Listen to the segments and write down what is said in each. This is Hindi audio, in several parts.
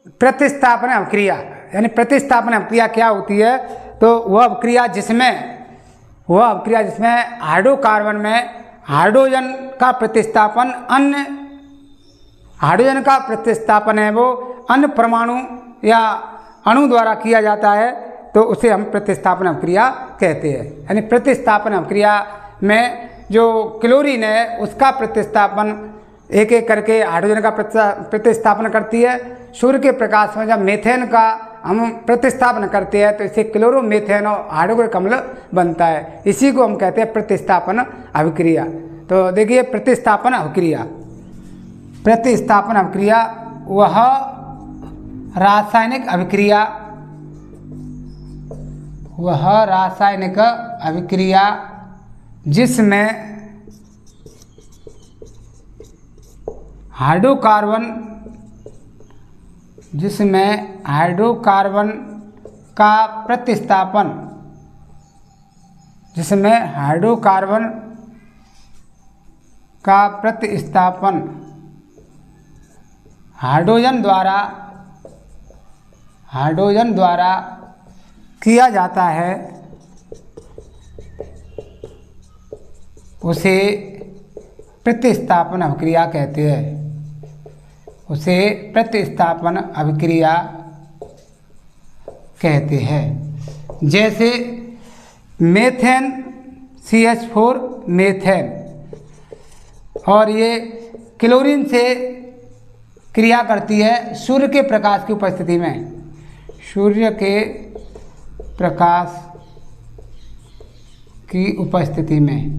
प्रतिस्थापन अभिक्रिया, यानी प्रतिस्थापन अभिक्रिया क्या होती है, तो वह अभिक्रिया जिसमें हाइड्रोकार्बन में हाइड्रोजन का प्रतिस्थापन अन्य हाइड्रोजन का प्रतिस्थापन है वो अन्य परमाणु या अणु द्वारा किया जाता है, तो उसे हम प्रतिस्थापन अभिक्रिया कहते हैं। यानी प्रतिस्थापन अभिक्रिया में जो क्लोरीन है उसका प्रतिस्थापन एक एक करके हाइड्रोजन का प्रतिस्थापन करती है। सूर्य के प्रकाश में जब मीथेन का हम प्रतिस्थापन करते हैं तो इससे क्लोरोमीथेन और हाइड्रोक्लोरिक अम्ल बनता है। इसी को हम कहते हैं प्रतिस्थापन अभिक्रिया। तो देखिए प्रतिस्थापन अभिक्रिया वह रासायनिक अभिक्रिया जिसमें हाइड्रोकार्बन का प्रतिस्थापन हाइड्रोजन द्वारा किया जाता है, उसे प्रतिस्थापन अभिक्रिया कहते हैं। जैसे मेथेन CH4 मेथेन, और ये क्लोरीन से क्रिया करती है सूर्य के प्रकाश की उपस्थिति में,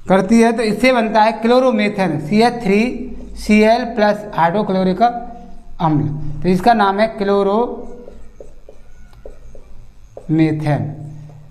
करती है, तो इससे बनता है क्लोरोमीथेन CH3Cl प्लस हाइड्रोक्लोरिक अम्ल, तो इसका नाम है क्लोरोमीथेन।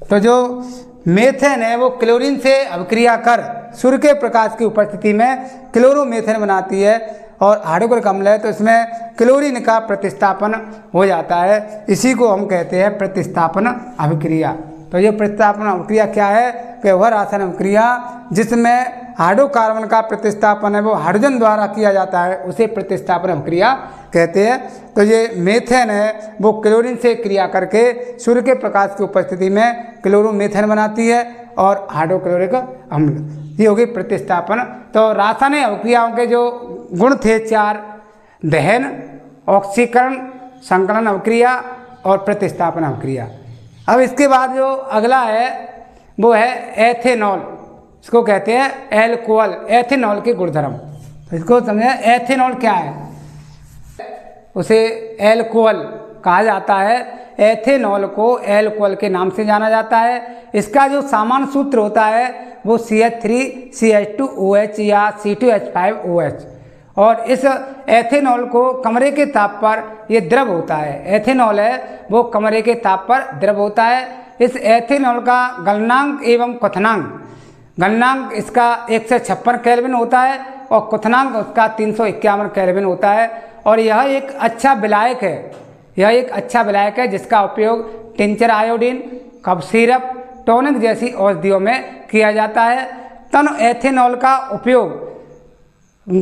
तो जो मेथेन है वो क्लोरीन से अभिक्रिया कर सूर्य के प्रकाश की उपस्थिति में क्लोरोमीथेन बनाती है, और हाइड्रोक्लोरिक अम्ल है तो इसमें क्लोरीन का प्रतिस्थापन हो जाता है। इसी को हम कहते हैं प्रतिस्थापन अभिक्रिया। तो ये प्रतिस्थापन अभिक्रिया क्या है कि वह रासायनिक अभिक्रिया जिसमें हाइड्रोकार्बन का प्रतिस्थापन है वो हाइड्रोजन द्वारा किया जाता है, उसे प्रतिस्थापन अभिक्रिया कहते हैं। तो ये मेथेन है वो क्लोरीन से क्रिया करके सूर्य के प्रकाश की उपस्थिति में क्लोरोमीथेन बनाती है और हाइड्रोक्लोरिक अम्ल, ये हो गई प्रतिस्थापन। तो रासायनिक अभिक्रियाओं के जो गुण थे 4, दहन, ऑक्सीकरण, संकलन अभिक्रिया और प्रतिस्थापन अभिक्रिया। अब इसके बाद जो अगला है वो है एथेनॉल, इसको कहते हैं एल्कोहल, एथेनॉल के गुणधर्म। तो इसको समझे एथेनॉल क्या है, उसे एल्कोहल कहा जाता है। एथेनॉल को एल्कोहल के नाम से जाना जाता है। इसका जो सामान्य सूत्र होता है वो CH3CH2OH या C2H5OH, और इस एथेनॉल को कमरे के ताप पर ये द्रव होता है। एथेनॉल है वो कमरे के ताप पर द्रव होता है। इस एथेनॉल का गलनांक एवं गलनांक इसका 156 केल्विन होता है और क्वथनांक उसका 351 केल्विन होता है। और यह एक अच्छा विलायक है, जिसका उपयोग tincture iodine, cough syrup, tonic जैसी औषधियों में किया जाता है। तन एथेनॉल का उपयोग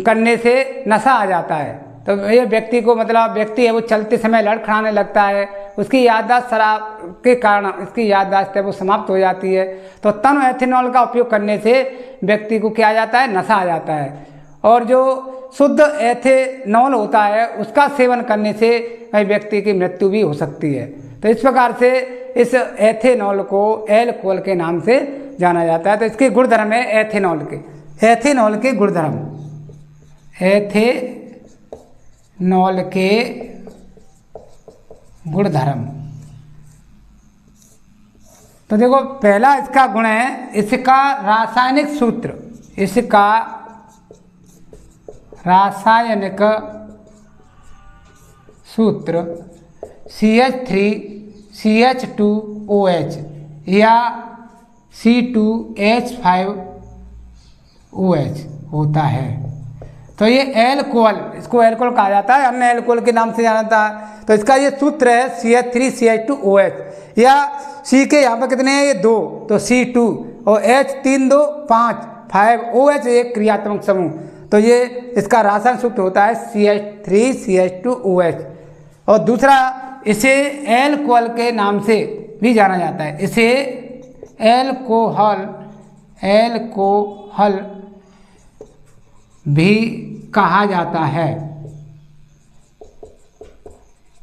करने से नशा आ जाता है। तो ये व्यक्ति है वो चलते समय लड़खड़ाने लगता है, उसकी याददाश्त शराब के कारण इसकी याददाश्त है वो समाप्त हो जाती है। तो तन एथेनॉल का उपयोग करने से व्यक्ति को क्या आ जाता है, नशा आ जाता है। और जो शुद्ध एथेनॉल होता है उसका सेवन करने से व्यक्ति की मृत्यु भी हो सकती है। तो इस प्रकार से इस एथेनॉल को एल्कोहल के नाम से जाना जाता है। तो इसके गुणधर्म है एथेनॉल के गुणधर्म। तो देखो पहला इसका गुण है, इसका रासायनिक सूत्र CH3CH2OH या C2H5OH होता है। तो ये एल्कोहल, इसको एल्कोहल कहा जाता है, अन्य एल्कोहल के नाम से जाना जाता है। तो इसका ये सूत्र है CH3CH2OH, या C के यहाँ पर कितने हैं, ये 2, तो C2 और H 3 2 5 5 OH एक क्रियात्मक समूह। तो तो ये इसका रासायनिक सूत्र होता है CH3CH2OH। और दूसरा, इसे एल्कोहल के नाम से भी जाना जाता है, इसे एल्कोहल भी कहा जाता है,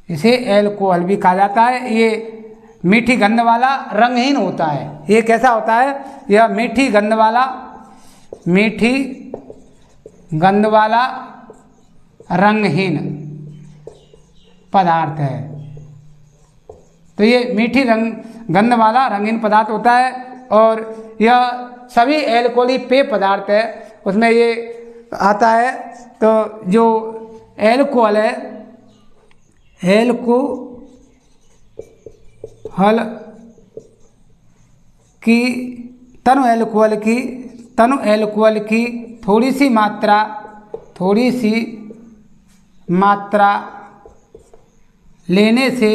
इसे एल्कोहल भी कहा जाता है। ये मीठी गंध वाला रंगहीन होता है। ये कैसा होता है? यह मीठी गंध वाला रंगहीन पदार्थ है। तो ये मीठी गंध वाला रंगीन पदार्थ होता है और यह सभी एल्कोहली पेय पदार्थ है उसमें ये आता है। तो जो एल्कोहल है, एल्कोहल की तनु एल्कोहल की थोड़ी सी मात्रा लेने से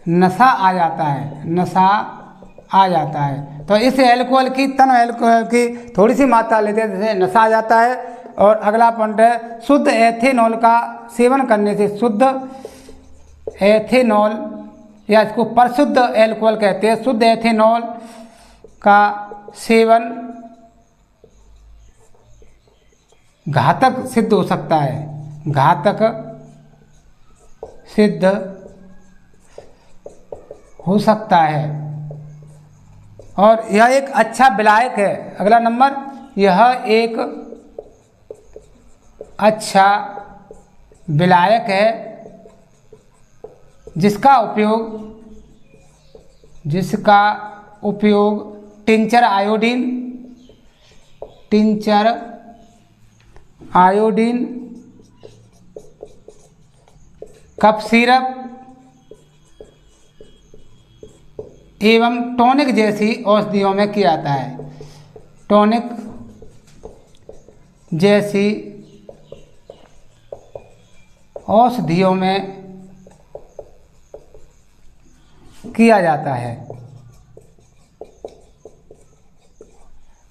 नशा आ जाता है। तो इस एल्कोहल की थोड़ी सी मात्रा लेते हैं नशा आ जाता है। और अगला पॉइंट है, शुद्ध एथेनॉल का सेवन करने से, शुद्ध एथेनॉल या इसको परिशुद्ध एल्कोहल कहते हैं, शुद्ध एथेनॉल का सेवन घातक सिद्ध हो सकता है, घातक सिद्ध हो सकता है। और यह एक अच्छा विलायक है। अगला नंबर, यह एक अच्छा विलायक है जिसका उपयोग टिंचर आयोडीन, कफ सिरप एवं टॉनिक जैसी औषधियों में किया जाता है, टॉनिक जैसी औषधियों में किया जाता है।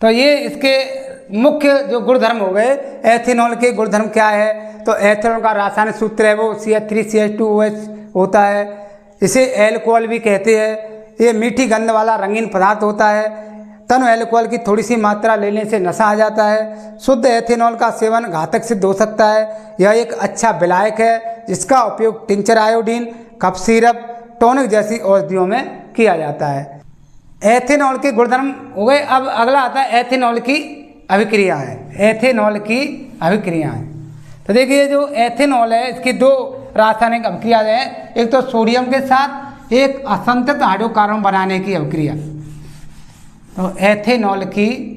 तो ये इसके मुख्य जो गुणधर्म हो गए। एथेनॉल के गुणधर्म क्या है? तो एथेनॉल का रासायनिक सूत्र है वो CH3CH2OH होता है। इसे एल्कोहल भी कहते हैं। ये मीठी गंध वाला रंगीन पदार्थ होता है। तनु एल्कोहल की थोड़ी सी मात्रा लेने से नशा आ जाता है। शुद्ध एथेनॉल का सेवन घातक सिद्ध हो सकता है। यह एक अच्छा विलायक है जिसका उपयोग tincture iodine, cough syrup, tonic जैसी औषधियों में किया जाता है। एथेनॉल के गुणधर्म हो गए। अब अगला आता है एथेनॉल की अभिक्रियाएं। तो देखिए, जो एथेनॉल है इसकी दो रासायनिक अभिक्रियाएं हैं। एक तो सोडियम के साथ एक असंतृप्त हाइड्रोकार्बन बनाने की अभिक्रिया। तो एथेनॉल की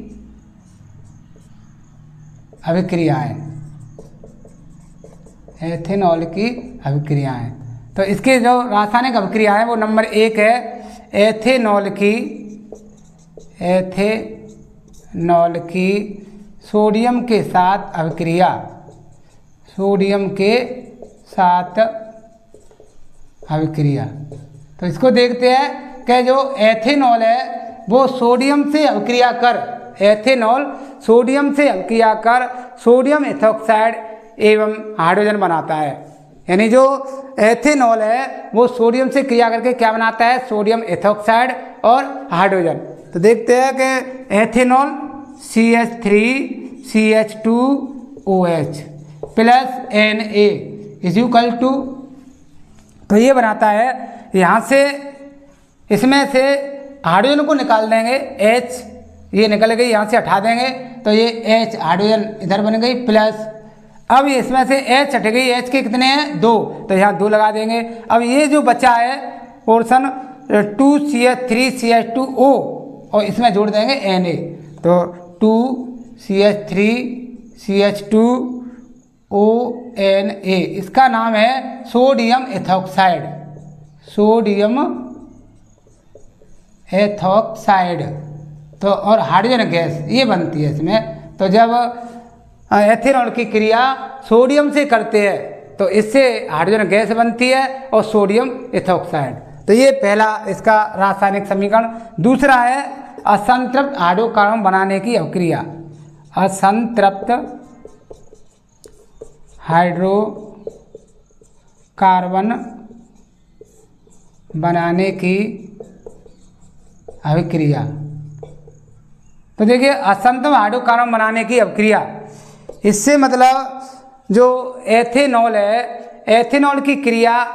अभिक्रियाएं, तो इसके जो रासायनिक अभिक्रिया है वो नंबर 1 है एथेनॉल की सोडियम के साथ अभिक्रिया, तो इसको देखते हैं कि जो एथेनॉल है वो सोडियम से अभिक्रिया कर सोडियम एथॉक्साइड एवं हाइड्रोजन बनाता है। यानी जो एथेनॉल है वो सोडियम से क्रिया करके क्या बनाता है? सोडियम एथॉक्साइड और हाइड्रोजन। तो देखते हैं कि एथेनॉल CH3CH2OH प्लस Na = तो ये बनाता है। यहाँ से इसमें से हाइड्रोजन को निकाल देंगे, H ये निकल गई, यहाँ से हटा देंगे तो ये H हाइड्रोजन इधर बन गई प्लस। अब इसमें से H हट गई, H के कितने हैं? 2, तो यहाँ 2 लगा देंगे। अब ये जो बचा है पोर्शन 2CH3CH2O और इसमें जोड़ देंगे Na, तो 2CH3CH2ONA इसका नाम है सोडियम एथॉक्साइड। तो और हाइड्रोजन गैस ये बनती है इसमें। तो जब एथेनॉल की क्रिया सोडियम से करते हैं तो इससे हाइड्रोजन गैस बनती है और सोडियम एथॉक्साइड। तो ये पहला इसका रासायनिक समीकरण। दूसरा है असंतृप्त हाइड्रोकार्बन बनाने की अभिक्रिया। असंतृप्त हाइड्रोकार्बन बनाने की अभिक्रिया। तो देखिए असंतृप्त हाइड्रोकार्बन बनाने की अभिक्रिया, इससे मतलब जो एथेनॉल है, एथेनॉल की क्रिया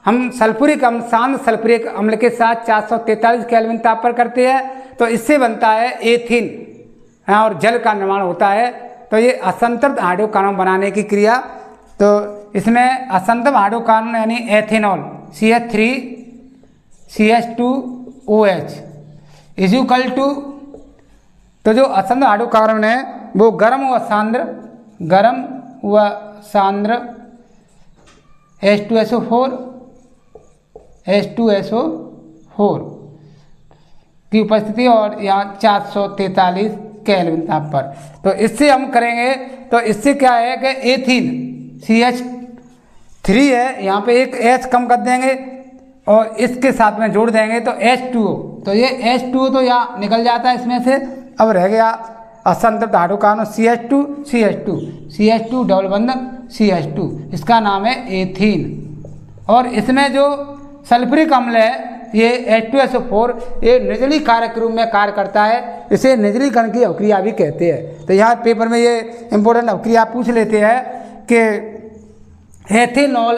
हम सल्फ्यूरिक अम्ल, शांत सल्फ्यूरिक अम्ल के साथ 443 केल्विन ताप पर करते हैं, तो इससे बनता है एथीन और जल का निर्माण होता है। तो ये असंतृप्त हाइड्रोकार्बन बनाने की क्रिया। तो इसमें असंतृप्त हाइड्रोकार्बन यानी एथेनॉल CH3CH2OH इक्वल टू, तो जो असंतृप्त हाइड्रोकार्बन है वो गर्म व सांद्र H2SO4 की उपस्थिति और यहाँ 443 केल्विन ताप पर। तो इससे हम करेंगे तो इससे क्या है कि एथीन CH3 है, यहाँ पे एक H कम कर देंगे और इसके साथ में जोड़ देंगे तो H2O, तो ये H2O तो यहाँ निकल जाता है इसमें से। अब रह गया असंतृप्त हाइड्रोकार्बन CH2 डबल बंधन CH2, इसका नाम है एथीन। और इसमें जो सल्फ्यूरिक अम्ल है ये H2SO4 ये निर्जलीय कारक के रूप में कार्य करता है, इसे निर्जलीकरण की अभिक्रिया भी कहते हैं। तो यहाँ पेपर में ये इंपॉर्टेंट अभिक्रिया पूछ लेते हैं कि एथेनॉल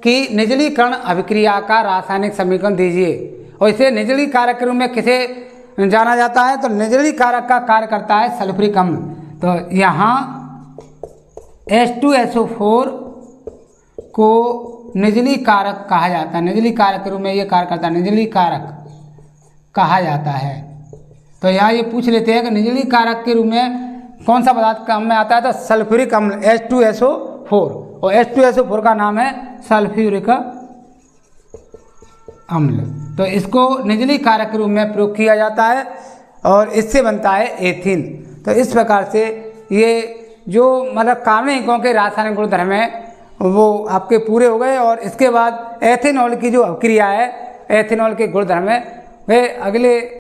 की निर्जलीकरण अभिक्रिया का रासायनिक समीकरण दीजिए, और इसे निर्जलीय कारक के रूप में किसे जाना जाता है, तो निर्जलीय कारक का कार्य करता है सल्फ्यूरिक अम्ल। तो यहाँ H2SO4 को निर्जलीय कारक कहा जाता है, निर्जलीय कारक के रूप में ये कार्य करता है, निर्जलीय कारक कहा जाता है। तो यहाँ ये पूछ लेते हैं कि निर्जलीय कारक के रूप में कौन सा पदार्थ काम में आता है, तो सल्फ्यूरिक अम्ल H2SO4, और H2SO4 का नाम है सल्फ्यूरिक अम्ल। तो इसको निर्जलीय कारक के रूप में प्रयोग किया जाता है और इससे बनता है एथीन। तो इस प्रकार से ये जो मतलब कार्बनिकों के रासायनिक गुणधर्म है वो आपके पूरे हो गए। और इसके बाद एथेनॉल की जो अभिक्रिया है, एथेनॉल के गुणधर्म है वे अगले